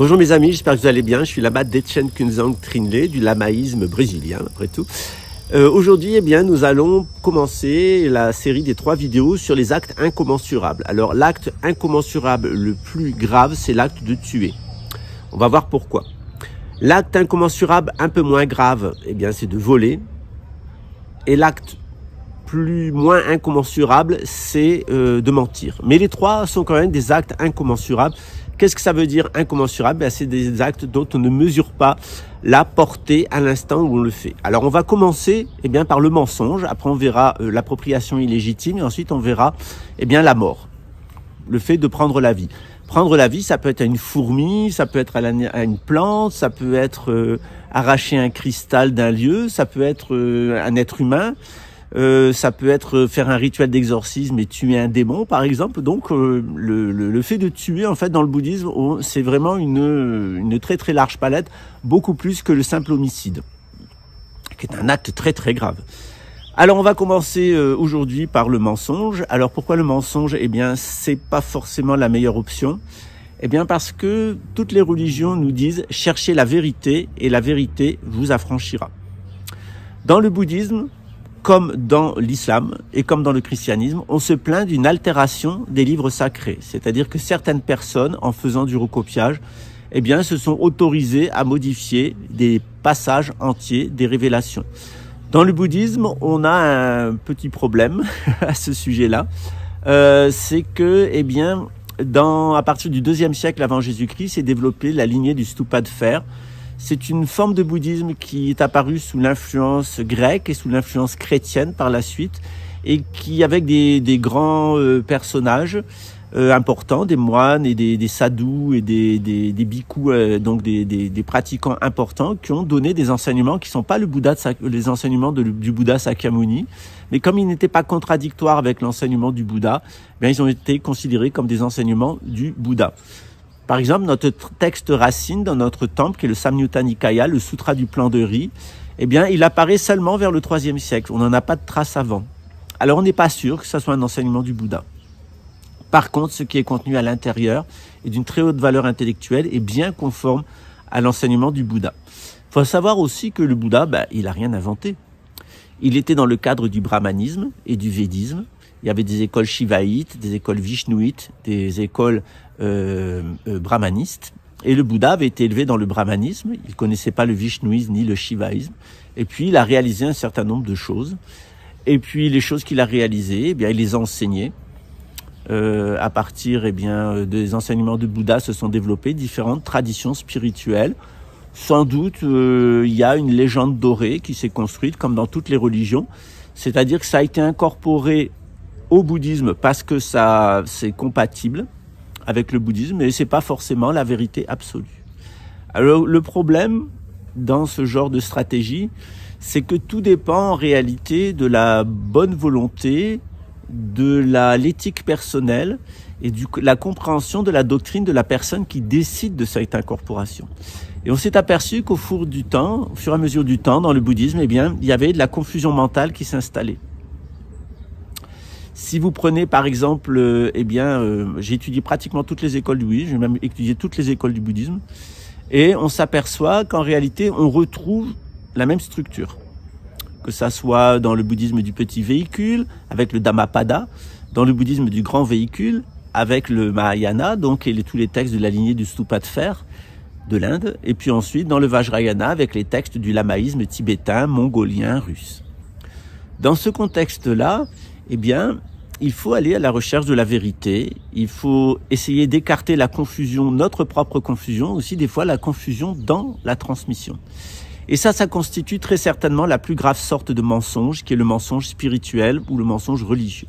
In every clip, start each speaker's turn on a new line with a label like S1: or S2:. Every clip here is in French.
S1: Bonjour mes amis, j'espère que vous allez bien. Je suis l'abbat d'Etchen Kunzang Trinley du lamaïsme brésilien après tout. Aujourd'hui, nous allons commencer la série des 3 vidéos sur les actes incommensurables. Alors l'acte incommensurable le plus grave, c'est l'acte de tuer. On va voir pourquoi. L'acte incommensurable un peu moins grave, c'est de voler. Et l'acte moins incommensurable, c'est de mentir. Mais les 3 sont quand même des actes incommensurables. Qu'est-ce que ça veut dire incommensurable? C'est des actes dont on ne mesure pas la portée à l'instant où on le fait. Alors on va commencer par le mensonge, après on verra l'appropriation illégitime et ensuite on verra la mort, le fait de prendre la vie. Prendre la vie, ça peut être à une fourmi, ça peut être à une plante, ça peut être arracher un cristal d'un lieu, ça peut être un être humain. Ça peut être faire un rituel d'exorcisme et tuer un démon, par exemple. Donc, le fait de tuer, en fait, dans le bouddhisme, c'est vraiment une très très large palette, beaucoup plus que le simple homicide, qui est un acte très très grave. Alors, on va commencer aujourd'hui par le mensonge. Alors, pourquoi le mensonge? C'est pas forcément la meilleure option. Parce que toutes les religions nous disent cherchez la vérité et la vérité vous affranchira. Dans le bouddhisme, comme dans l'islam et comme dans le christianisme, on se plaint d'une altération des livres sacrés. C'est-à-dire que certaines personnes, en faisant du recopiage, se sont autorisées à modifier des passages entiers des révélations. Dans le bouddhisme, on a un petit problème à ce sujet-là. C'est que, à partir du 2e siècle avant Jésus-Christ, s'est développée la lignée du stupa de fer. C'est une forme de bouddhisme qui est apparue sous l'influence grecque et sous l'influence chrétienne par la suite et qui, avec des grands personnages importants, des moines et des sadhus et des bhikkhus, donc des pratiquants importants qui ont donné des enseignements qui ne sont pas les enseignements du Bouddha Sakyamuni, mais comme ils n'étaient pas contradictoires avec l'enseignement du Bouddha, ils ont été considérés comme des enseignements du Bouddha. Par exemple, notre texte racine dans notre temple, qui est le Samyutta Nikaya, le Sutra du plan de riz, il apparaît seulement vers le 3e siècle. On n'en a pas de trace avant. Alors, on n'est pas sûr que ce soit un enseignement du Bouddha. Par contre, ce qui est contenu à l'intérieur est d'une très haute valeur intellectuelle et bien conforme à l'enseignement du Bouddha. Il faut savoir aussi que le Bouddha, il n'a rien inventé. Il était dans le cadre du brahmanisme et du védisme. Il y avait des écoles shivaïtes, des écoles vishnouites, des écoles brahmanistes. Et le Bouddha avait été élevé dans le brahmanisme. Il ne connaissait pas le vishnouisme ni le shivaïsme. Et puis, il a réalisé un certain nombre de choses. Et puis, les choses qu'il a réalisées, il les a enseignées. À partir des enseignements de Bouddha se sont développées différentes traditions spirituelles. Sans doute, il y a une légende dorée qui s'est construite, comme dans toutes les religions. C'est-à-dire que ça a été incorporé au bouddhisme parce que c'est compatible avec le bouddhisme, mais c'est pas forcément la vérité absolue. Alors le problème dans ce genre de stratégie, c'est que tout dépend en réalité de la bonne volonté, de l'éthique personnelle et de la compréhension de la doctrine de la personne qui décide de cette incorporation. Et on s'est aperçu qu'au fur et à mesure du temps, dans le bouddhisme, il y avait de la confusion mentale qui s'installait. Si vous prenez par exemple, j'ai étudié pratiquement toutes les écoles du bouddhisme, j'ai même étudié toutes les écoles du bouddhisme, et on s'aperçoit qu'en réalité, on retrouve la même structure. Que ça soit dans le bouddhisme du petit véhicule, avec le Dhammapada, dans le bouddhisme du grand véhicule, avec le Mahayana, donc tous les textes de la lignée du stupa de fer de l'Inde, et puis ensuite dans le Vajrayana, avec les textes du lamaïsme tibétain, mongolien, russe. Dans ce contexte-là, il faut aller à la recherche de la vérité, il faut essayer d'écarter la confusion, notre propre confusion, aussi des fois la confusion dans la transmission. Et ça constitue très certainement la plus grave sorte de mensonge, qui est le mensonge spirituel ou le mensonge religieux.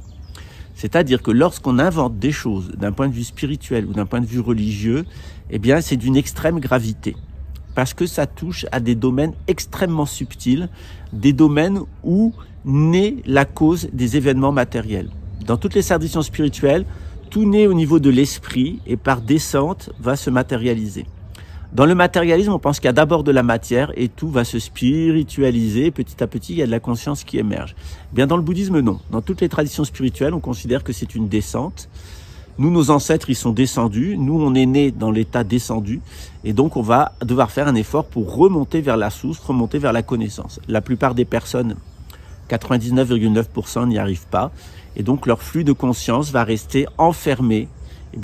S1: C'est-à-dire que lorsqu'on invente des choses d'un point de vue spirituel ou d'un point de vue religieux, c'est d'une extrême gravité. Parce que ça touche à des domaines extrêmement subtils, des domaines où naît la cause des événements matériels. Dans toutes les traditions spirituelles, tout naît au niveau de l'esprit et par descente va se matérialiser. Dans le matérialisme, on pense qu'il y a d'abord de la matière et tout va se spiritualiser. Petit à petit, il y a de la conscience qui émerge. Bien dans le bouddhisme, non. Dans toutes les traditions spirituelles, on considère que c'est une descente. Nous, nos ancêtres, ils sont descendus. Nous, on est nés dans l'état descendu. Et donc, on va devoir faire un effort pour remonter vers la source, remonter vers la connaissance. La plupart des personnes, 99,9% n'y arrivent pas. Et donc, leur flux de conscience va rester enfermé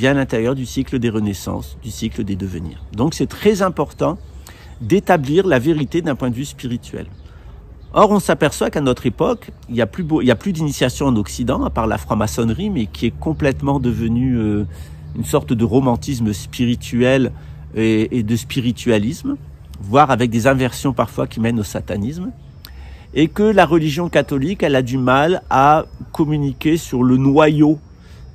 S1: à l'intérieur du cycle des renaissances, du cycle des devenirs. Donc, c'est très important d'établir la vérité d'un point de vue spirituel. Or, on s'aperçoit qu'à notre époque, il y a plus d'initiation en Occident, à part la franc-maçonnerie, mais qui est complètement devenue une sorte de romantisme spirituel et de spiritualisme, voire avec des inversions parfois qui mènent au satanisme, et que la religion catholique, elle a du mal à communiquer sur le noyau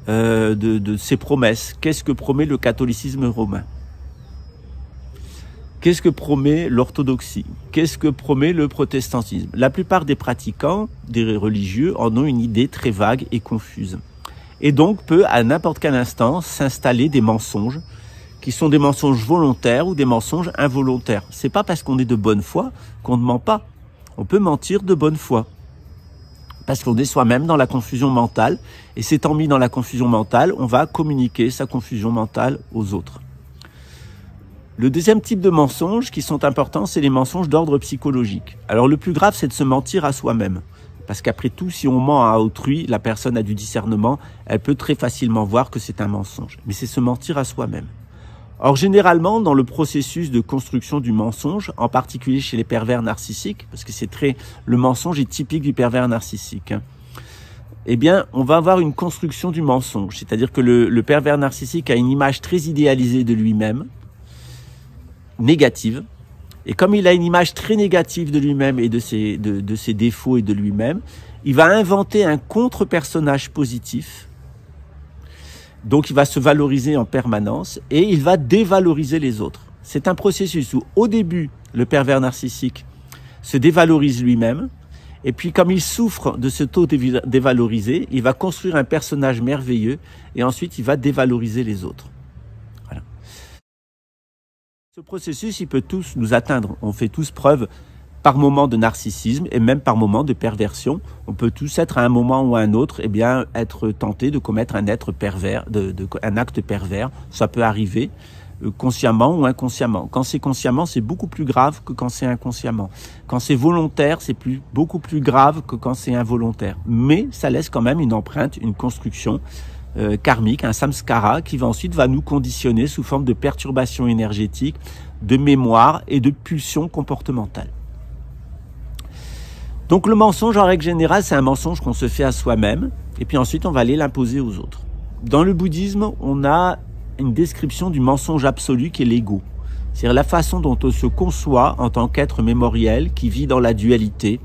S1: de ses promesses. Qu'est-ce que promet le catholicisme romain ? Qu'est-ce que promet l'orthodoxie? Qu'est-ce que promet le protestantisme? La plupart des pratiquants, des religieux, en ont une idée très vague et confuse. Et donc peut à n'importe quel instant s'installer des mensonges qui sont des mensonges volontaires ou des mensonges involontaires. C'est pas parce qu'on est de bonne foi qu'on ne ment pas. On peut mentir de bonne foi. Parce qu'on est soi-même dans la confusion mentale. Et s'étant mis dans la confusion mentale, on va communiquer sa confusion mentale aux autres. Le deuxième type de mensonges qui sont importants, c'est les mensonges d'ordre psychologique. Alors le plus grave, c'est de se mentir à soi-même. Parce qu'après tout, si on ment à autrui, la personne a du discernement, elle peut très facilement voir que c'est un mensonge. Mais c'est se mentir à soi-même. Or, généralement, dans le processus de construction du mensonge, en particulier chez les pervers narcissiques, parce que le mensonge est typique du pervers narcissique, eh bien, on va avoir une construction du mensonge. C'est-à-dire que le pervers narcissique a une image très idéalisée de lui-même, négative, et comme il a une image très négative de lui-même et de ses défauts et de lui-même, il va inventer un contre-personnage positif, donc il va se valoriser en permanence et il va dévaloriser les autres. C'est un processus où au début, le pervers narcissique se dévalorise lui-même, et puis comme il souffre de ce taux dévalorisé, il va construire un personnage merveilleux et ensuite il va dévaloriser les autres. Ce processus, il peut tous nous atteindre. On fait tous preuve par moment de narcissisme et même par moment de perversion. On peut tous être à un moment ou à un autre, être tenté de commettre un acte pervers. Ça peut arriver consciemment ou inconsciemment. Quand c'est consciemment, c'est beaucoup plus grave que quand c'est inconsciemment. Quand c'est volontaire, c'est beaucoup plus grave que quand c'est involontaire. Mais ça laisse quand même une empreinte, une construction karmique, un samskara qui ensuite va nous conditionner sous forme de perturbations énergétiques, de mémoire et de pulsions comportementales. Donc le mensonge, en règle générale, c'est un mensonge qu'on se fait à soi-même et puis ensuite on va aller l'imposer aux autres. Dans le bouddhisme, on a une description du mensonge absolu qui est l'ego. C'est-à-dire la façon dont on se conçoit en tant qu'être mémoriel qui vit dans la dualité,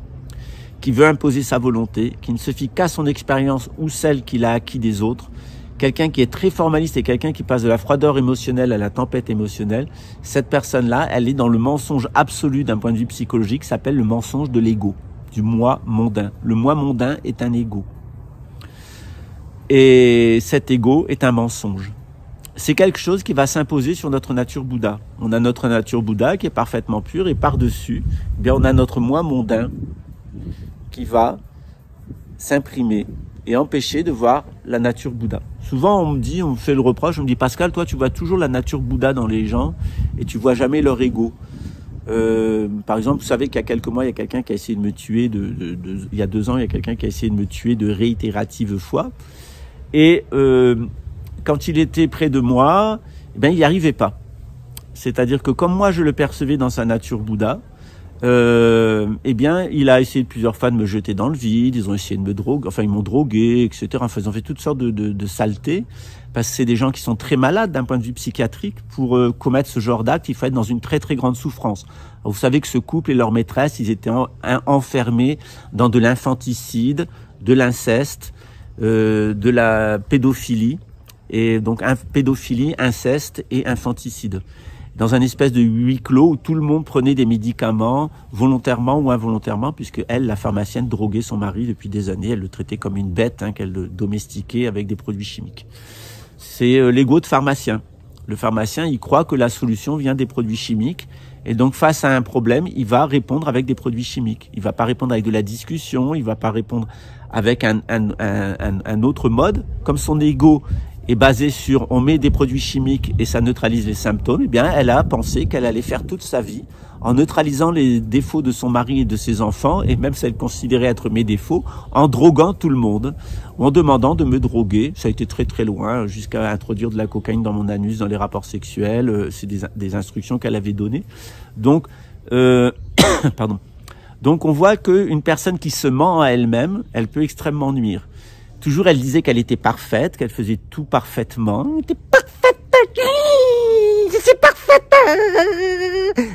S1: qui veut imposer sa volonté, qui ne se fie qu'à son expérience ou celle qu'il a acquis des autres, quelqu'un qui est très formaliste et quelqu'un qui passe de la froideur émotionnelle à la tempête émotionnelle, cette personne-là, elle est dans le mensonge absolu d'un point de vue psychologique, qui s'appelle le mensonge de l'ego, du moi mondain. Le moi mondain est un ego. Et cet ego est un mensonge. C'est quelque chose qui va s'imposer sur notre nature Bouddha. On a notre nature Bouddha qui est parfaitement pure et par-dessus, on a notre moi mondain qui va s'imprimer et empêcher de voir la nature Bouddha. Souvent, on me fait le reproche, on me dit, Pascal, toi, tu vois toujours la nature Bouddha dans les gens et tu vois jamais leur ego. Par exemple, vous savez qu'il y a quelques mois, il y a quelqu'un qui a essayé de me tuer, il y a 2 ans, il y a quelqu'un qui a essayé de me tuer de réitératives fois. Et quand il était près de moi, il n'y arrivait pas. C'est-à-dire que comme moi, je le percevais dans sa nature Bouddha, il a essayé plusieurs fois de me jeter dans le vide, ils ont essayé de me droguer, enfin ils m'ont drogué, etc. Enfin ils ont fait toutes sortes de saletés, parce que c'est des gens qui sont très malades d'un point de vue psychiatrique. Pour commettre ce genre d'acte, il faut être dans une très très grande souffrance. Alors, vous savez que ce couple et leur maîtresse, ils étaient enfermés dans de l'infanticide, de l'inceste, de la pédophilie, et donc pédophilie, inceste et infanticide. Dans un espèce de huis clos où tout le monde prenait des médicaments volontairement ou involontairement, puisque elle, la pharmacienne, droguait son mari depuis des années. Elle le traitait comme une bête, qu'elle domestiquait avec des produits chimiques. C'est l'ego de pharmacien. Le pharmacien, il croit que la solution vient des produits chimiques. Et donc, face à un problème, il va répondre avec des produits chimiques. Il va pas répondre avec de la discussion, il va pas répondre avec un autre mode. Comme son ego est basée sur on met des produits chimiques et ça neutralise les symptômes, eh bien elle a pensé qu'elle allait faire toute sa vie en neutralisant les défauts de son mari et de ses enfants, et même si elle considérait être mes défauts, en droguant tout le monde, ou en demandant de me droguer. Ça a été très très loin, jusqu'à introduire de la cocaïne dans mon anus, dans les rapports sexuels. C'est des instructions qu'elle avait données. Donc, pardon. Donc on voit qu'une personne qui se ment à elle-même, elle peut extrêmement nuire. Toujours elle disait qu'elle était parfaite, qu'elle faisait tout parfaitement. Elle était parfaite, c'est parfaite.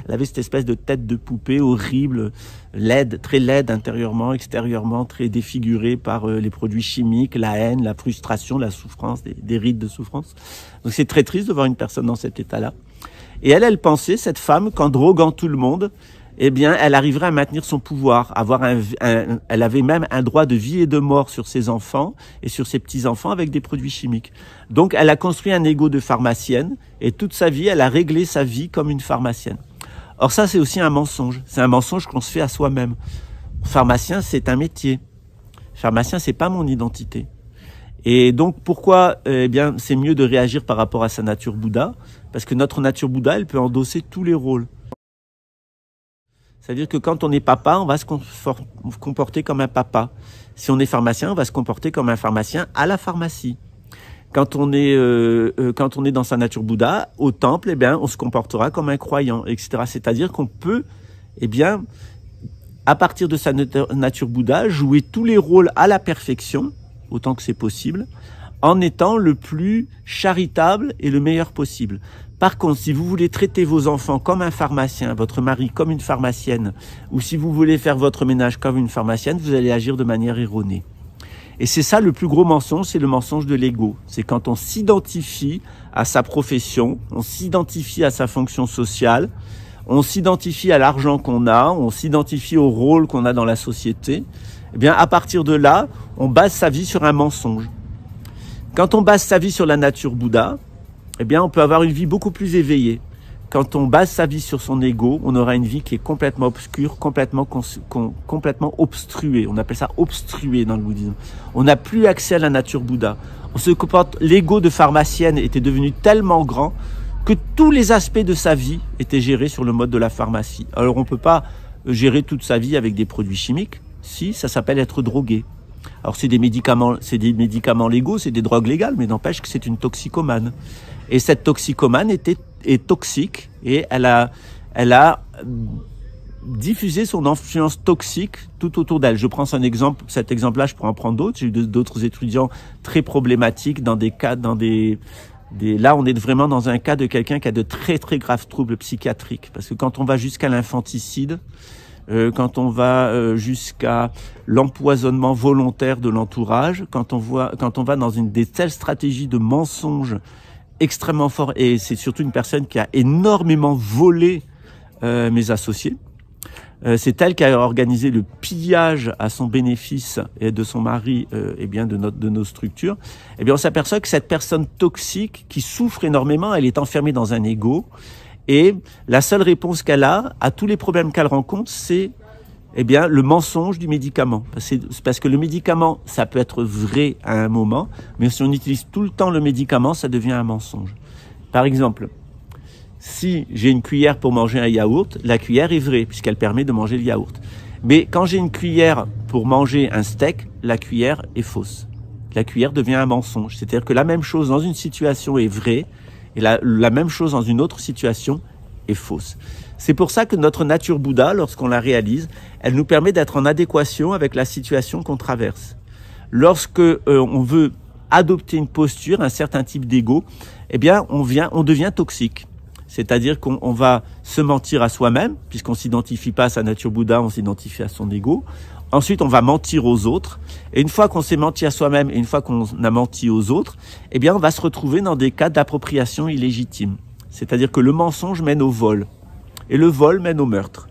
S1: Elle avait cette espèce de tête de poupée horrible, laide, très laide intérieurement, extérieurement, très défigurée par les produits chimiques, la haine, la frustration, la souffrance, des rides de souffrance. Donc c'est très triste de voir une personne dans cet état-là. Et elle pensait, cette femme, qu'en droguant tout le monde, eh bien, elle arriverait à maintenir son pouvoir, elle avait même un droit de vie et de mort sur ses enfants et sur ses petits-enfants avec des produits chimiques. Donc, elle a construit un ego de pharmacienne et toute sa vie, elle a réglé sa vie comme une pharmacienne. Or, ça, c'est aussi un mensonge. C'est un mensonge qu'on se fait à soi-même. Pharmacien, c'est un métier. Pharmacien, c'est pas mon identité. Et donc, pourquoi, eh bien, c'est mieux de réagir par rapport à sa nature Bouddha? Parce que notre nature Bouddha, elle peut endosser tous les rôles. C'est-à-dire que quand on est papa, on va se comporter comme un papa. Si on est pharmacien, on va se comporter comme un pharmacien à la pharmacie. Quand on est dans sa nature Bouddha, au temple, eh bien, on se comportera comme un croyant, etc. C'est-à-dire qu'on peut, eh bien, à partir de sa nature Bouddha, jouer tous les rôles à la perfection, autant que c'est possible, en étant le plus charitable et le meilleur possible. Par contre, si vous voulez traiter vos enfants comme un pharmacien, votre mari comme une pharmacienne, ou si vous voulez faire votre ménage comme une pharmacienne, vous allez agir de manière erronée. Et c'est ça le plus gros mensonge, c'est le mensonge de l'ego. C'est quand on s'identifie à sa profession, on s'identifie à sa fonction sociale, on s'identifie à l'argent qu'on a, on s'identifie au rôle qu'on a dans la société. Eh bien, à partir de là, on base sa vie sur un mensonge. Quand on base sa vie sur la nature Bouddha, eh bien, on peut avoir une vie beaucoup plus éveillée. Quand on base sa vie sur son ego, on aura une vie qui est complètement obscure, complètement obstruée. On appelle ça obstruée dans le bouddhisme. On n'a plus accès à la nature Bouddha. On se comporte, l'ego de pharmacienne était devenu tellement grand que tous les aspects de sa vie étaient gérés sur le mode de la pharmacie. Alors, on peut pas gérer toute sa vie avec des produits chimiques. Si, ça s'appelle être drogué. Alors, c'est des médicaments légaux, c'est des drogues légales, mais n'empêche que c'est une toxicomane. Et cette toxicomane est toxique et elle a diffusé son influence toxique tout autour d'elle. Je prends cet exemple-là, je pourrais en prendre d'autres. J'ai eu d'autres étudiants très problématiques dans des cas, là, on est vraiment dans un cas de quelqu'un qui a de très très graves troubles psychiatriques. Parce que quand on va jusqu'à l'infanticide, quand on va jusqu'à l'empoisonnement volontaire de l'entourage, quand on va dans des telles stratégies de mensonges extrêmement forts, et c'est surtout une personne qui a énormément volé mes associés. C'est elle qui a organisé le pillage à son bénéfice et de son mari, et bien de nos structures. Eh bien, on s'aperçoit que cette personne toxique qui souffre énormément, elle est enfermée dans un ego. Et la seule réponse qu'elle a à tous les problèmes qu'elle rencontre, c'est eh bien le mensonge du médicament. Parce que le médicament, ça peut être vrai à un moment, mais si on utilise tout le temps le médicament, ça devient un mensonge. Par exemple, si j'ai une cuillère pour manger un yaourt, la cuillère est vraie puisqu'elle permet de manger le yaourt. Mais quand j'ai une cuillère pour manger un steak, la cuillère est fausse. La cuillère devient un mensonge. C'est-à-dire que la même chose dans une situation est vraie, et la même chose dans une autre situation est fausse. C'est pour ça que notre nature Bouddha, lorsqu'on la réalise, elle nous permet d'être en adéquation avec la situation qu'on traverse. Lorsque on veut adopter une posture, un certain type d'ego, eh bien, on devient toxique. C'est-à-dire qu'on va se mentir à soi-même, puisqu'on s'identifie pas à sa nature Bouddha, on s'identifie à son ego. Ensuite, on va mentir aux autres. Et une fois qu'on s'est menti à soi-même et une fois qu'on a menti aux autres, eh bien, on va se retrouver dans des cas d'appropriation illégitime. C'est-à-dire que le mensonge mène au vol. Et le vol mène au meurtre.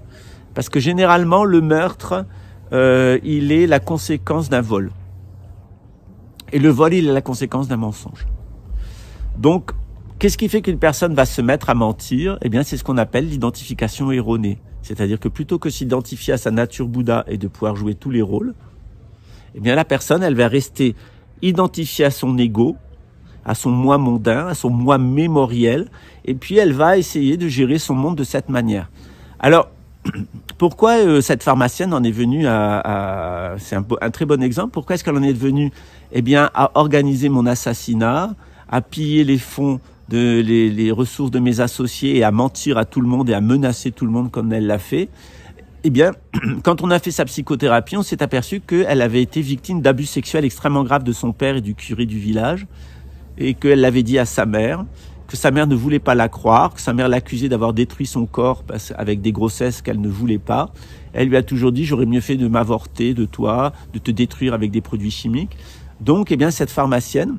S1: Parce que généralement, le meurtre, il est la conséquence d'un vol. Et le vol, il est la conséquence d'un mensonge. Donc, qu'est-ce qui fait qu'une personne va se mettre à mentir? Eh bien, c'est ce qu'on appelle l'identification erronée. C'est-à-dire que plutôt que s'identifier à sa nature Bouddha et de pouvoir jouer tous les rôles, eh bien, la personne, elle va rester identifiée à son ego à son moi mondain, à son moi mémoriel, et puis elle va essayer de gérer son monde de cette manière. Alors, pourquoi cette pharmacienne en est venue c'est un très bon exemple, pourquoi est-ce qu'elle en est venue, eh bien, à organiser mon assassinat, à piller les fonds, les ressources de mes associés et à mentir à tout le monde et à menacer tout le monde comme elle l'a fait? Eh bien, quand on a fait sa psychothérapie, on s'est aperçu qu'elle avait été victime d'abus sexuels extrêmement graves de son père et du curé du village, et qu'elle l'avait dit à sa mère, que sa mère ne voulait pas la croire, que sa mère l'accusait d'avoir détruit son corps avec des grossesses qu'elle ne voulait pas. Elle lui a toujours dit « j'aurais mieux fait de m'avorter de toi, de te détruire avec des produits chimiques ». Donc, eh bien, cette pharmacienne,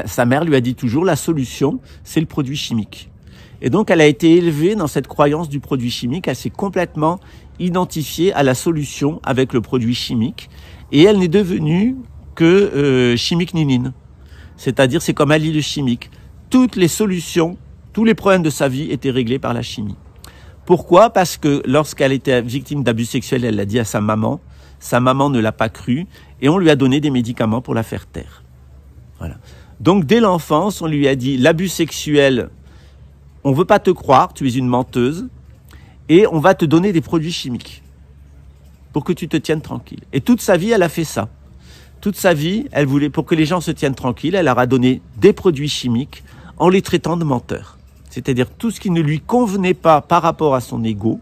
S1: sa mère lui a dit toujours « la solution, c'est le produit chimique ». Et donc, elle a été élevée dans cette croyance du produit chimique. Elle s'est complètement identifiée à la solution avec le produit chimique. Et elle n'est devenue que chimique ninine. C'est-à-dire, c'est comme Ali le chimique. Toutes les solutions, tous les problèmes de sa vie étaient réglés par la chimie. Pourquoi? Parce que lorsqu'elle était victime d'abus sexuels, elle l'a dit à sa maman ne l'a pas cru, et on lui a donné des médicaments pour la faire taire. Voilà. Donc, dès l'enfance, on lui a dit, l'abus sexuel, on veut pas te croire, tu es une menteuse, et on va te donner des produits chimiques pour que tu te tiennes tranquille. Et toute sa vie, elle a fait ça. Toute sa vie, elle voulait, pour que les gens se tiennent tranquilles, elle leur a donné des produits chimiques en les traitant de menteurs. C'est-à-dire tout ce qui ne lui convenait pas par rapport à son ego,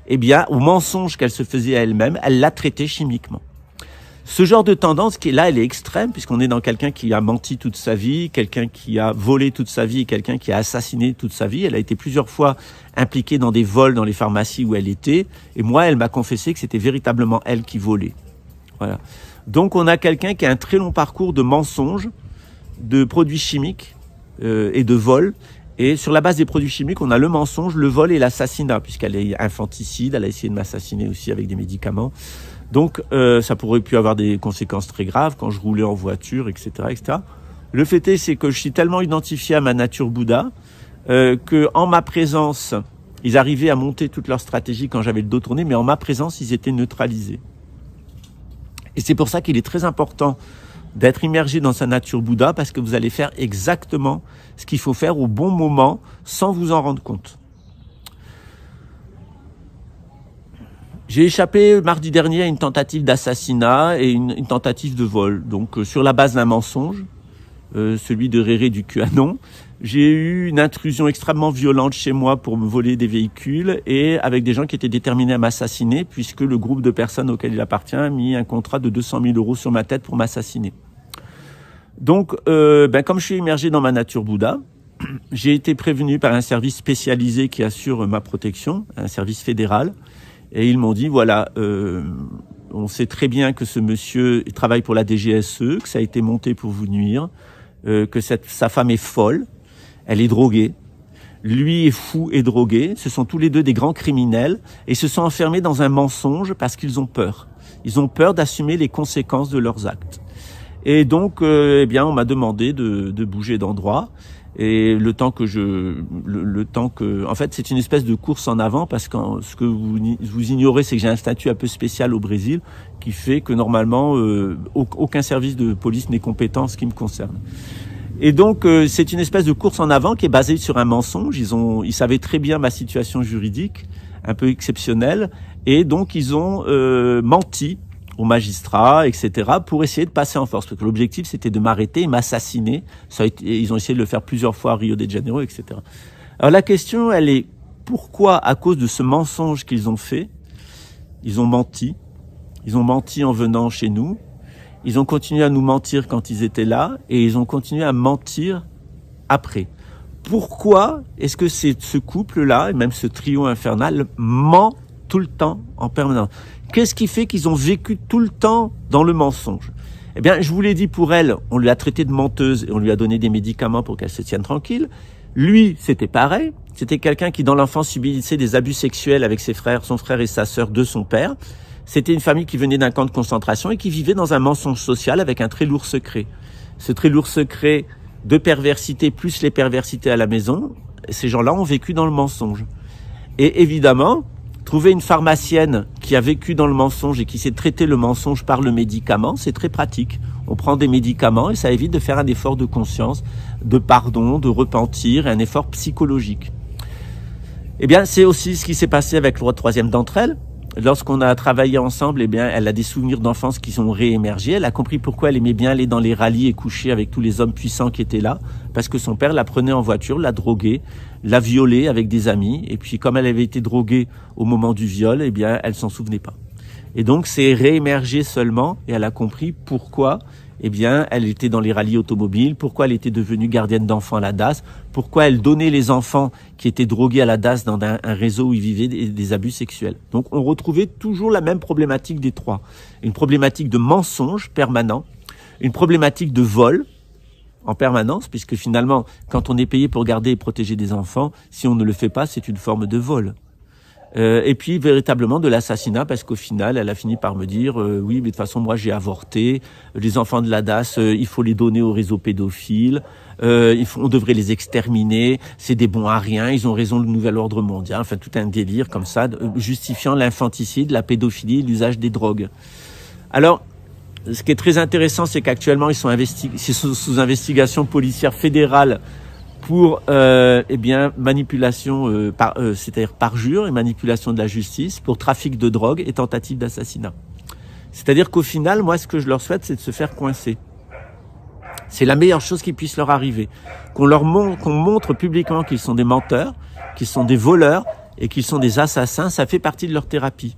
S1: eh bien, au mensonge qu'elle se faisait à elle-même, elle l'a traité chimiquement. Ce genre de tendance qui est là, elle est extrême, puisqu'on est dans quelqu'un qui a menti toute sa vie, quelqu'un qui a volé toute sa vie, quelqu'un qui a assassiné toute sa vie. Elle a été plusieurs fois impliquée dans des vols dans les pharmacies où elle était. Et moi, elle m'a confessé que c'était véritablement elle qui volait. Voilà. Donc, on a quelqu'un qui a un très long parcours de mensonges, de produits chimiques et de vols. Et sur la base des produits chimiques, on a le mensonge, le vol et l'assassinat, puisqu'elle est infanticide, elle a essayé de m'assassiner aussi avec des médicaments. Donc, ça pourrait pu avoir des conséquences très graves quand je roulais en voiture, etc., etc. Le fait est, c'est que je suis tellement identifié à ma nature Bouddha que en ma présence, ils arrivaient à monter toute leur stratégie quand j'avais le dos tourné, mais en ma présence, ils étaient neutralisés. Et c'est pour ça qu'il est très important d'être immergé dans sa nature Bouddha, parce que vous allez faire exactement ce qu'il faut faire au bon moment, sans vous en rendre compte. J'ai échappé mardi dernier à une tentative d'assassinat et une tentative de vol. Donc sur la base d'un mensonge, celui de Réré du QAnon, j'ai eu une intrusion extrêmement violente chez moi pour me voler des véhicules et avec des gens qui étaient déterminés à m'assassiner, puisque le groupe de personnes auquel il appartient a mis un contrat de 200 000 € sur ma tête pour m'assassiner. Donc, comme je suis immergé dans ma nature Bouddha, j'ai été prévenu par un service spécialisé qui assure ma protection, un service fédéral. Et ils m'ont dit, voilà, on sait très bien que ce monsieur travaille pour la DGSE, que ça a été monté pour vous nuire, que sa femme est folle, elle est droguée. Lui est fou et drogué. Ce sont tous les deux des grands criminels et se sont enfermés dans un mensonge parce qu'ils ont peur. Ils ont peur d'assumer les conséquences de leurs actes. Et donc, on m'a demandé de bouger d'endroit. Et en fait, c'est une espèce de course en avant, parce que ce que vous ignorez, c'est que j'ai un statut un peu spécial au Brésil qui fait que normalement, aucun service de police n'est compétent en ce qui me concerne. Et donc, c'est une espèce de course en avant qui est basée sur un mensonge. Ils savaient très bien ma situation juridique, un peu exceptionnelle, et donc ils ont menti aux magistrats, etc., pour essayer de passer en force. Parce que l'objectif, c'était de m'arrêter et m'assassiner. Ils ont essayé de le faire plusieurs fois à Rio de Janeiro, etc. Alors la question, elle est, pourquoi, à cause de ce mensonge qu'ils ont fait, ils ont menti. Ils ont menti en venant chez nous. Ils ont continué à nous mentir quand ils étaient là. Et ils ont continué à mentir après. Pourquoi est-ce que ce couple-là, et même ce trio infernal, ment tout le temps, en permanence? Qu'est-ce qui fait qu'ils ont vécu tout le temps dans le mensonge? Eh bien, je vous l'ai dit, pour elle, on lui a traité de menteuse et on lui a donné des médicaments pour qu'elle se tienne tranquille. Lui, c'était pareil. C'était quelqu'un qui, dans l'enfance, subissait des abus sexuels avec son frère et sa sœur de son père. C'était une famille qui venait d'un camp de concentration et qui vivait dans un mensonge social avec un très lourd secret. Ce très lourd secret de perversité plus les perversités à la maison, ces gens-là ont vécu dans le mensonge. Et évidemment, trouver une pharmacienne qui a vécu dans le mensonge et qui sait traiter le mensonge par le médicament, c'est très pratique. on prend des médicaments et ça évite de faire un effort de conscience, de pardon, de repentir, un effort psychologique. Eh bien, c'est aussi ce qui s'est passé avec la troisième d'entre elles. Lorsqu'on a travaillé ensemble, eh bien, elle a des souvenirs d'enfance qui sont réémergés. Elle a compris pourquoi elle aimait bien aller dans les rallyes et coucher avec tous les hommes puissants qui étaient là. Parce que son père la prenait en voiture, la droguait, la violait avec des amis. Et puis, comme elle avait été droguée au moment du viol, eh bien, elle s'en souvenait pas. Et donc, c'est réémergé seulement et elle a compris pourquoi, eh bien, elle était dans les rallyes automobiles, pourquoi elle était devenue gardienne d'enfants à la DAS, pourquoi elle donnait les enfants qui étaient drogués à la DAS dans un réseau où ils vivaient des abus sexuels. Donc, on retrouvait toujours la même problématique des trois. Une problématique de mensonge permanent, une problématique de vol en permanence, puisque finalement, quand on est payé pour garder et protéger des enfants, si on ne le fait pas, c'est une forme de vol. Et puis véritablement de l'assassinat, parce qu'au final, elle a fini par me dire oui, mais de toute façon, moi j'ai avorté, les enfants de la DAS, il faut les donner au réseau pédophile, on devrait les exterminer, c'est des bons à rien, ils ont raison, le nouvel ordre mondial, enfin tout un délire comme ça, justifiant l'infanticide, la pédophilie, l'usage des drogues. Alors, ce qui est très intéressant, c'est qu'actuellement, ils sont sous investigation policière fédérale pour eh bien manipulation c'est-à-dire parjure et manipulation de la justice, pour trafic de drogue et tentative d'assassinat. C'est-à-dire qu'au final, moi, ce que je leur souhaite, c'est de se faire coincer. C'est la meilleure chose qui puisse leur arriver. Qu'on montre publiquement qu'ils sont des menteurs, qu'ils sont des voleurs et qu'ils sont des assassins, ça fait partie de leur thérapie.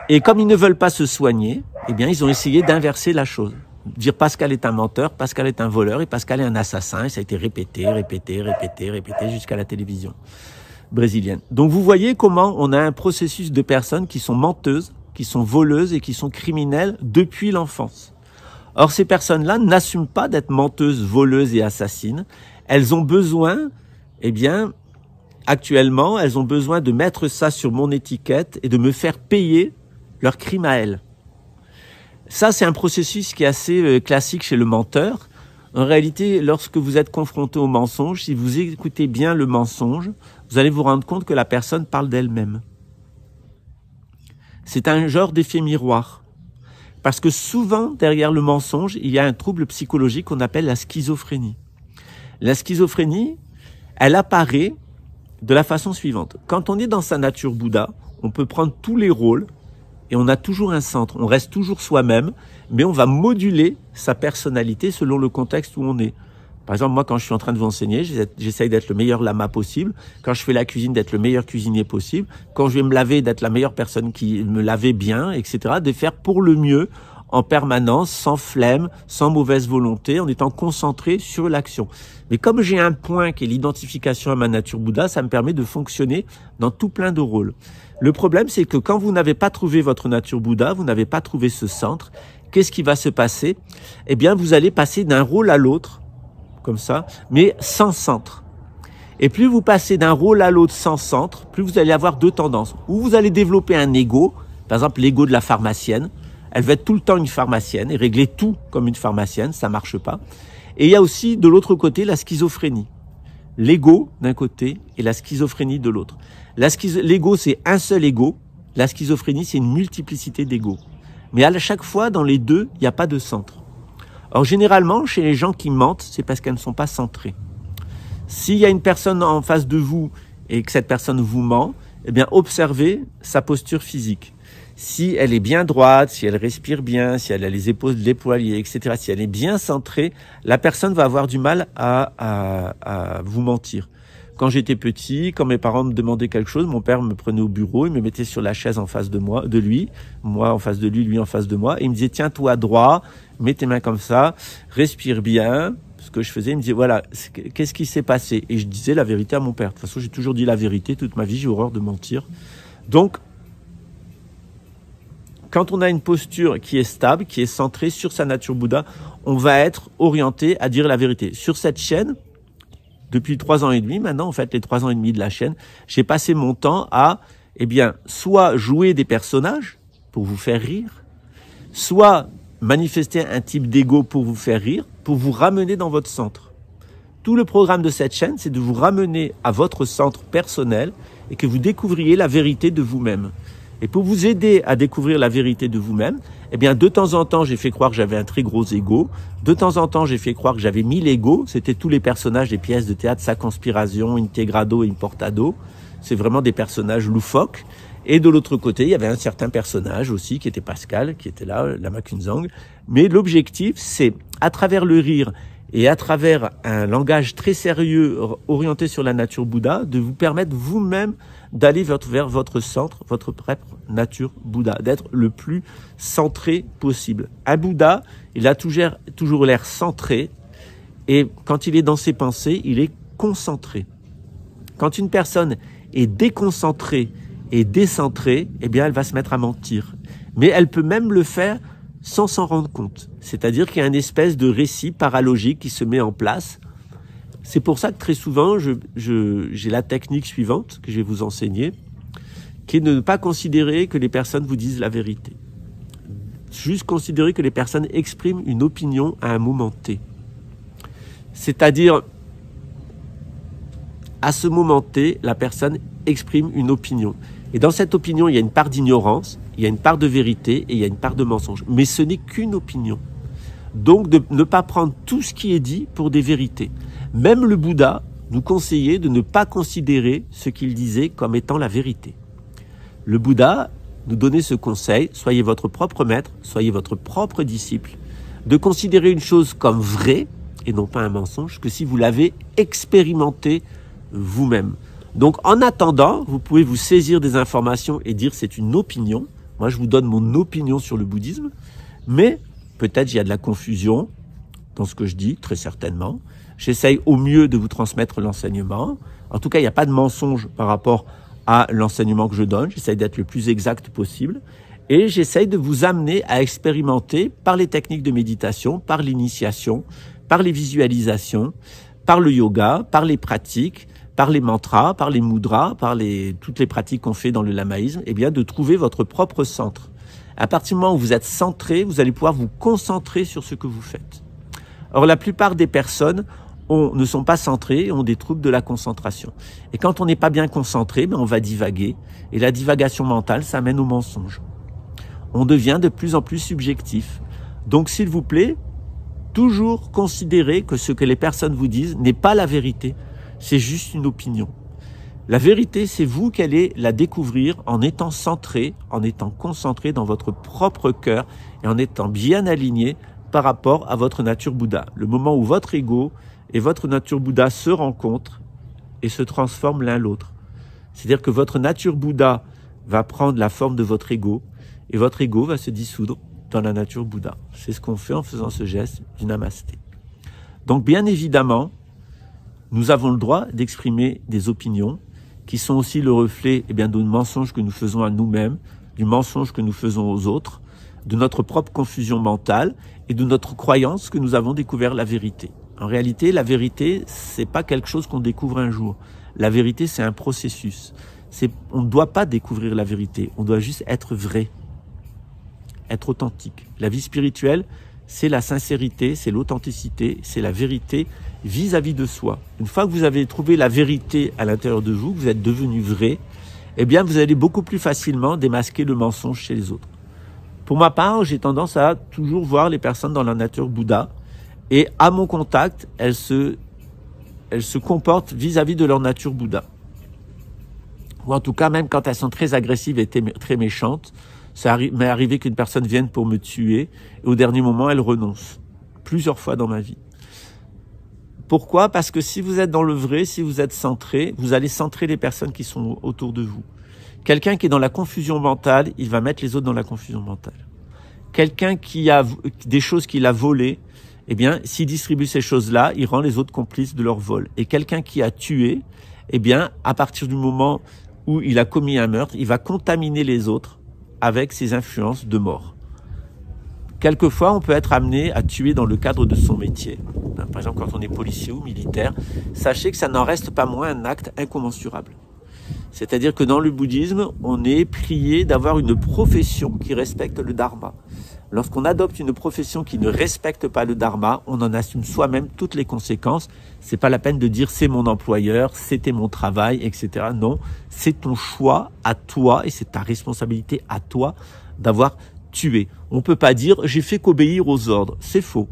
S1: Et comme ils ne veulent pas se soigner, eh bien, ils ont essayé d'inverser la chose. Dire Pascal est un menteur, Pascal est un voleur et Pascal est un assassin. Et ça a été répété jusqu'à la télévision brésilienne. Donc vous voyez comment on a un processus de personnes qui sont menteuses, qui sont voleuses et qui sont criminelles depuis l'enfance. Or ces personnes-là n'assument pas d'être menteuses, voleuses et assassines. Elles ont besoin, eh bien, actuellement, elles ont besoin de mettre ça sur mon étiquette et de me faire payer leur crime à elles. Ça, c'est un processus qui est assez classique chez le menteur. En réalité, lorsque vous êtes confronté au mensonge, si vous écoutez bien le mensonge, vous allez vous rendre compte que la personne parle d'elle-même. C'est un genre d'effet miroir. Parce que souvent, derrière le mensonge, il y a un trouble psychologique qu'on appelle la schizophrénie. La schizophrénie, elle apparaît de la façon suivante. Quand on est dans sa nature Bouddha, on peut prendre tous les rôles, et on a toujours un centre, on reste toujours soi-même, mais on va moduler sa personnalité selon le contexte où on est. Par exemple, moi, quand je suis en train de vous enseigner, j'essaye d'être le meilleur lama possible. Quand je fais la cuisine, d'être le meilleur cuisinier possible. Quand je vais me laver, d'être la meilleure personne qui me lavait bien, etc. De faire pour le mieux, en permanence, sans flemme, sans mauvaise volonté, en étant concentré sur l'action. Mais comme j'ai un point qui est l'identification à ma nature Bouddha, ça me permet de fonctionner dans tout plein de rôles. Le problème, c'est que quand vous n'avez pas trouvé votre nature Bouddha, vous n'avez pas trouvé ce centre, qu'est-ce qui va se passer? Eh bien, vous allez passer d'un rôle à l'autre, comme ça, mais sans centre. Et plus vous passez d'un rôle à l'autre sans centre, plus vous allez avoir deux tendances. Ou vous allez développer un ego, par exemple l'ego de la pharmacienne. Elle va être tout le temps une pharmacienne et régler tout comme une pharmacienne, ça marche pas. Et il y a aussi de l'autre côté la schizophrénie. L'ego d'un côté et la schizophrénie de l'autre. L'ego, c'est un seul ego. La schizophrénie, c'est une multiplicité d'ego. Mais à chaque fois, dans les deux, il n'y a pas de centre. Or, généralement, chez les gens qui mentent, c'est parce qu'elles ne sont pas centrées. S'il y a une personne en face de vous et que cette personne vous ment, eh bien, observez sa posture physique. Si elle est bien droite, si elle respire bien, si elle a les épaules déployées, etc., si elle est bien centrée, la personne va avoir du mal à vous mentir. Quand j'étais petit, quand mes parents me demandaient quelque chose, mon père me prenait au bureau, il me mettait sur la chaise en face de lui, moi en face de lui en face de moi, et il me disait tiens-toi droit, mets tes mains comme ça, respire bien. Ce que je faisais, il me disait voilà, qu'est-ce qui s'est passé? Et je disais la vérité à mon père. De toute façon, j'ai toujours dit la vérité toute ma vie, j'ai horreur de mentir. Donc, quand on a une posture qui est stable, qui est centrée sur sa nature Bouddha, on va être orienté à dire la vérité. Sur cette chaîne, depuis 3 ans et demi, maintenant, en fait, les 3 ans et demi de la chaîne, j'ai passé mon temps à, eh bien, soit jouer des personnages pour vous faire rire, soit manifester un type d'ego pour vous faire rire, pour vous ramener dans votre centre. Tout le programme de cette chaîne, c'est de vous ramener à votre centre personnel et que vous découvriez la vérité de vous-même. Et pour vous aider à découvrir la vérité de vous-même, eh bien, de temps en temps, j'ai fait croire que j'avais un très gros ego. De temps en temps, j'ai fait croire que j'avais 1000 égos. C'était tous les personnages des pièces de théâtre, Sa Conspiration, Integrado et Importado. C'est vraiment des personnages loufoques. Et de l'autre côté, il y avait un certain personnage aussi, qui était Pascal, qui était là, Lama Kunzang. Mais l'objectif, c'est, à travers le rire et à travers un langage très sérieux, orienté sur la nature Bouddha, de vous permettre vous-même d'aller vers votre centre, votre propre nature Bouddha, d'être le plus centré possible. Un Bouddha, il a toujours l'air centré, et quand il est dans ses pensées, il est concentré. Quand une personne est déconcentrée et décentrée, eh bien, elle va se mettre à mentir. Mais elle peut même le faire sans s'en rendre compte. C'est-à-dire qu'il y a une espèce de récit paralogique qui se met en place. C'est pour ça que très souvent, j'ai la technique suivante que je vais vous enseigner, qui est de ne pas considérer que les personnes vous disent la vérité. Juste considérer que les personnes expriment une opinion à un moment T. C'est-à-dire, à ce moment T, la personne exprime une opinion. Et dans cette opinion, il y a une part d'ignorance, il y a une part de vérité et il y a une part de mensonge. Mais ce n'est qu'une opinion. Donc, de ne pas prendre tout ce qui est dit pour des vérités. Même le Bouddha nous conseillait de ne pas considérer ce qu'il disait comme étant la vérité. Le Bouddha nous donnait ce conseil, soyez votre propre maître, soyez votre propre disciple, de considérer une chose comme vraie, et non pas un mensonge, que si vous l'avez expérimenté vous-même. Donc, en attendant, vous pouvez vous saisir des informations et dire c'est une opinion. Moi, je vous donne mon opinion sur le bouddhisme, mais peut-être il y a de la confusion dans ce que je dis, très certainement. J'essaye au mieux de vous transmettre l'enseignement. En tout cas, il n'y a pas de mensonge par rapport à l'enseignement que je donne. J'essaye d'être le plus exact possible. Et j'essaye de vous amener à expérimenter par les techniques de méditation, par l'initiation, par les visualisations, par le yoga, par les pratiques, par les mantras, par les mudras, par toutes les pratiques qu'on fait dans le lamaïsme, eh bien, de trouver votre propre centre. À partir du moment où vous êtes centré, vous allez pouvoir vous concentrer sur ce que vous faites. Or, la plupart des personnes ne sont pas centrées, ont des troubles de la concentration. Et quand on n'est pas bien concentré, on va divaguer. Et la divagation mentale, ça mène au mensonge. On devient de plus en plus subjectif. Donc, s'il vous plaît, toujours considérez que ce que les personnes vous disent n'est pas la vérité. C'est juste une opinion. La vérité, c'est vous qui allez la découvrir en étant centré, en étant concentré dans votre propre cœur et en étant bien aligné par rapport à votre nature Bouddha. Le moment où votre ego et votre nature Bouddha se rencontrent et se transforment l'un l'autre. C'est-à-dire que votre nature Bouddha va prendre la forme de votre ego et votre ego va se dissoudre dans la nature Bouddha. C'est ce qu'on fait en faisant ce geste du namasté. Donc bien évidemment, nous avons le droit d'exprimer des opinions qui sont aussi le reflet du mensonge que nous faisons à nous-mêmes, du mensonge que nous faisons aux autres, de notre propre confusion mentale et de notre croyance que nous avons découvert la vérité. En réalité, la vérité, c'est pas quelque chose qu'on découvre un jour. La vérité, c'est un processus. On ne doit pas découvrir la vérité, on doit juste être vrai, être authentique. La vie spirituelle, c'est la sincérité, c'est l'authenticité, c'est la vérité vis-à-vis de soi. Une fois que vous avez trouvé la vérité à l'intérieur de vous, que vous êtes devenu vrai, eh bien, vous allez beaucoup plus facilement démasquer le mensonge chez les autres. Pour ma part, j'ai tendance à toujours voir les personnes dans la nature Bouddha et à mon contact, elles se comportent vis-à-vis de leur nature Bouddha. Ou en tout cas, même quand elles sont très agressives et très méchantes, ça m'est arrivé qu'une personne vienne pour me tuer et au dernier moment, elle renonce. Plusieurs fois dans ma vie. Pourquoi? Parce que si vous êtes dans le vrai, si vous êtes centré, vous allez centrer les personnes qui sont autour de vous. Quelqu'un qui est dans la confusion mentale, il va mettre les autres dans la confusion mentale. Quelqu'un qui a des choses qu'il a volées, eh bien, s'il distribue ces choses-là, il rend les autres complices de leur vol. Et quelqu'un qui a tué, eh bien, à partir du moment où il a commis un meurtre, il va contaminer les autres avec ses influences de mort. Quelquefois, on peut être amené à tuer dans le cadre de son métier. Par exemple, quand on est policier ou militaire, sachez que ça n'en reste pas moins un acte incommensurable. C'est-à-dire que dans le bouddhisme, on est prié d'avoir une profession qui respecte le dharma. lorsqu'on adopte une profession qui ne respecte pas le dharma, on en assume soi-même toutes les conséquences. C'est pas la peine de dire c'est mon employeur, c'était mon travail, etc. Non, c'est ton choix à toi et c'est ta responsabilité à toi d'avoir tué. On peut pas dire j'ai fait qu'obéir aux ordres, c'est faux.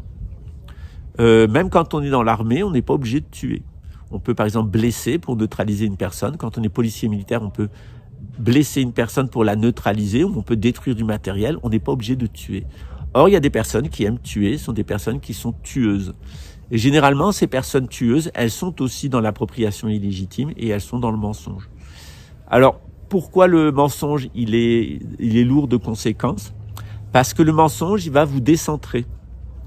S1: Même quand on est dans l'armée, on n'est pas obligé de tuer. On peut par exemple blesser pour neutraliser une personne. Quand on est policier militaire, on peut blesser une personne pour la neutraliser, ou on peut détruire du matériel, on n'est pas obligé de tuer. Or, il y a des personnes qui aiment tuer, ce sont des personnes qui sont tueuses. Et généralement, ces personnes tueuses, elles sont aussi dans l'appropriation illégitime et elles sont dans le mensonge. Alors, pourquoi le mensonge, il est lourd de conséquences? Parce que le mensonge, il va vous décentrer.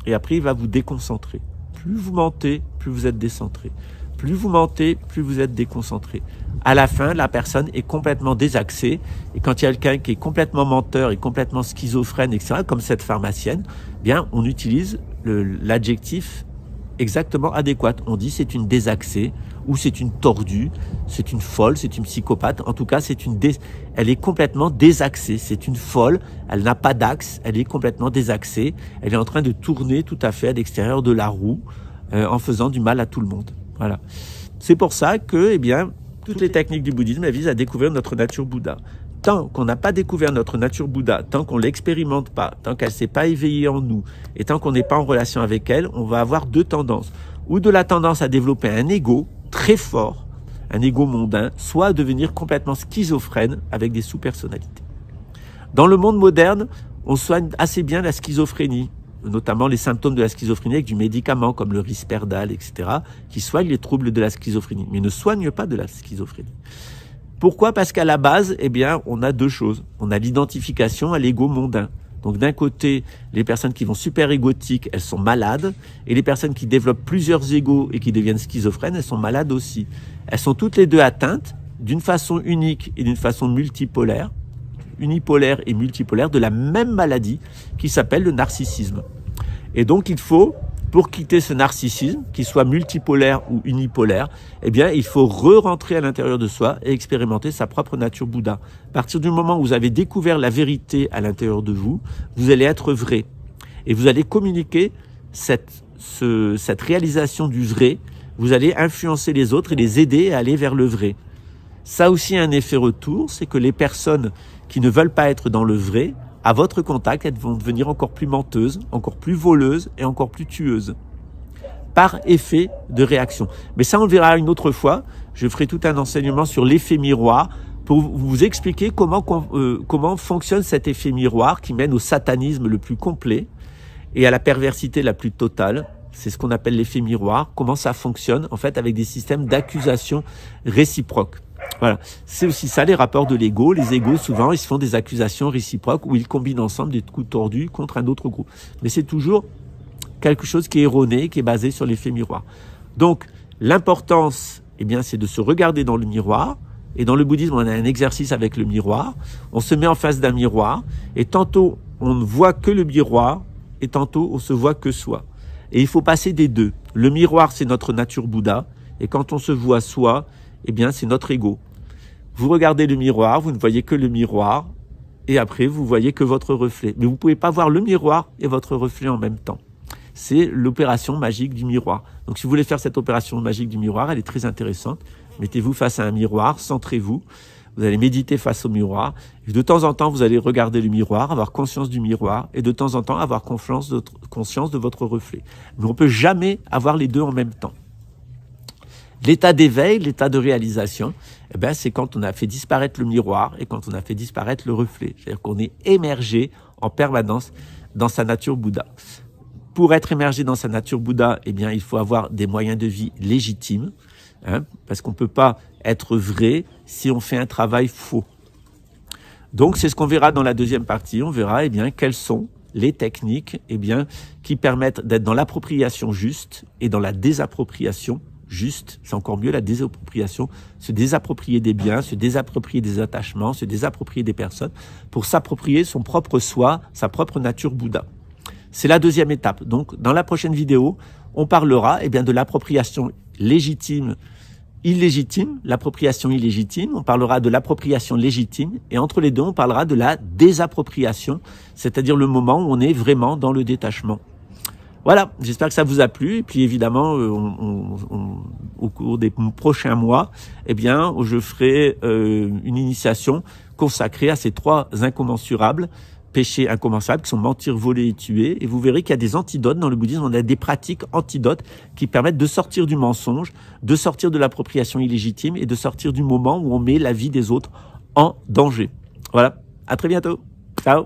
S1: Et après, il va vous déconcentrer. Plus vous mentez, plus vous êtes décentré. Plus vous mentez, plus vous êtes déconcentré. À la fin, la personne est complètement désaxée. Et quand il y a quelqu'un qui est complètement menteur et complètement schizophrène, etc., comme cette pharmacienne, bien, on utilise l'adjectif exactement adéquat. On dit c'est une désaxée, ou c'est une tordue, c'est une folle, c'est une psychopathe. En tout cas, elle est complètement désaxée. C'est une folle, elle n'a pas d'axe, elle est complètement désaxée. Elle est en train de tourner tout à fait à l'extérieur de la roue, en faisant du mal à tout le monde. Voilà. C'est pour ça que, eh bien, toutes les techniques du bouddhisme, elles visent à découvrir notre nature Bouddha. Tant qu'on n'a pas découvert notre nature Bouddha, tant qu'on l'expérimente pas, tant qu'elle s'est pas éveillée en nous, et tant qu'on n'est pas en relation avec elle, on va avoir deux tendances. Ou de la tendance à développer un ego très fort, un ego mondain, soit à devenir complètement schizophrène avec des sous-personnalités. Dans le monde moderne, on soigne assez bien la schizophrénie, notamment les symptômes de la schizophrénie avec du médicament comme le Risperdal, etc., qui soignent les troubles de la schizophrénie, mais ne soignent pas de la schizophrénie. Pourquoi? Parce qu'à la base, eh bien, on a deux choses. On a l'identification à l'ego mondain. Donc d'un côté, les personnes qui vont super égotiques, elles sont malades, et les personnes qui développent plusieurs égos et qui deviennent schizophrènes, elles sont malades aussi. Elles sont toutes les deux atteintes d'une façon unique et d'une façon multipolaire, unipolaire et multipolaire, de la même maladie qui s'appelle le narcissisme. Et donc il faut, pour quitter ce narcissisme, qu'il soit multipolaire ou unipolaire, eh bien il faut re-rentrer à l'intérieur de soi et expérimenter sa propre nature Bouddha. À partir du moment où vous avez découvert la vérité à l'intérieur de vous, vous allez être vrai. Et vous allez communiquer cette réalisation du vrai, vous allez influencer les autres et les aider à aller vers le vrai. Ça aussi a un effet retour, c'est que les personnes qui ne veulent pas être dans le vrai, à votre contact, elles vont devenir encore plus menteuses, encore plus voleuses et encore plus tueuses. Par effet de réaction. Mais ça, on le verra une autre fois. Je ferai tout un enseignement sur l'effet miroir pour vous expliquer comment fonctionne cet effet miroir qui mène au satanisme le plus complet et à la perversité la plus totale. C'est ce qu'on appelle l'effet miroir. Comment ça fonctionne, en fait, avec des systèmes d'accusation réciproques. Voilà. C'est aussi ça, les rapports de l'ego. Les égos, souvent, ils se font des accusations réciproques où ils combinent ensemble des coups tordus contre un autre groupe. Mais c'est toujours quelque chose qui est erroné, qui est basé sur l'effet miroir. Donc, l'importance, eh bien, c'est de se regarder dans le miroir. Et dans le bouddhisme, on a un exercice avec le miroir. On se met en face d'un miroir. Et tantôt, on ne voit que le miroir. Et tantôt, on se voit que soi. Et il faut passer des deux. Le miroir, c'est notre nature Bouddha. Et quand on se voit soi, eh bien, c'est notre ego. Vous regardez le miroir, vous ne voyez que le miroir, et après, vous voyez que votre reflet. Mais vous ne pouvez pas voir le miroir et votre reflet en même temps. C'est l'opération magique du miroir. Donc, si vous voulez faire cette opération magique du miroir, elle est très intéressante. Mettez-vous face à un miroir, centrez-vous. Vous allez méditer face au miroir. Et de temps en temps, vous allez regarder le miroir, avoir conscience du miroir, et de temps en temps, avoir conscience de votre reflet. Mais on ne peut jamais avoir les deux en même temps. L'état d'éveil, l'état de réalisation, eh ben, c'est quand on a fait disparaître le miroir et quand on a fait disparaître le reflet. C'est-à-dire qu'on est émergé en permanence dans sa nature Bouddha. Pour être émergé dans sa nature Bouddha, eh bien, il faut avoir des moyens de vie légitimes, parce qu'on ne peut pas être vrai si on fait un travail faux. Donc, c'est ce qu'on verra dans la deuxième partie. On verra, eh bien, quelles sont les techniques, eh bien, qui permettent d'être dans l'appropriation juste et dans la désappropriation juste. C'est encore mieux la désappropriation, se désapproprier des biens, se désapproprier des attachements, se désapproprier des personnes pour s'approprier son propre soi, sa propre nature Bouddha. C'est la deuxième étape. Donc, dans la prochaine vidéo, on parlera, eh bien, de l'appropriation légitime illégitime, l'appropriation illégitime, on parlera de l'appropriation légitime, et entre les deux, on parlera de la désappropriation, c'est-à-dire le moment où on est vraiment dans le détachement. Voilà, j'espère que ça vous a plu, et puis évidemment, au cours des prochains mois, eh bien, je ferai une initiation consacrée à ces 3 incommensurables, péchés incommensurables, qui sont mentir, voler et tuer, et vous verrez qu'il y a des antidotes dans le bouddhisme, on a des pratiques antidotes qui permettent de sortir du mensonge, de sortir de l'appropriation illégitime et de sortir du moment où on met la vie des autres en danger. Voilà, à très bientôt, ciao.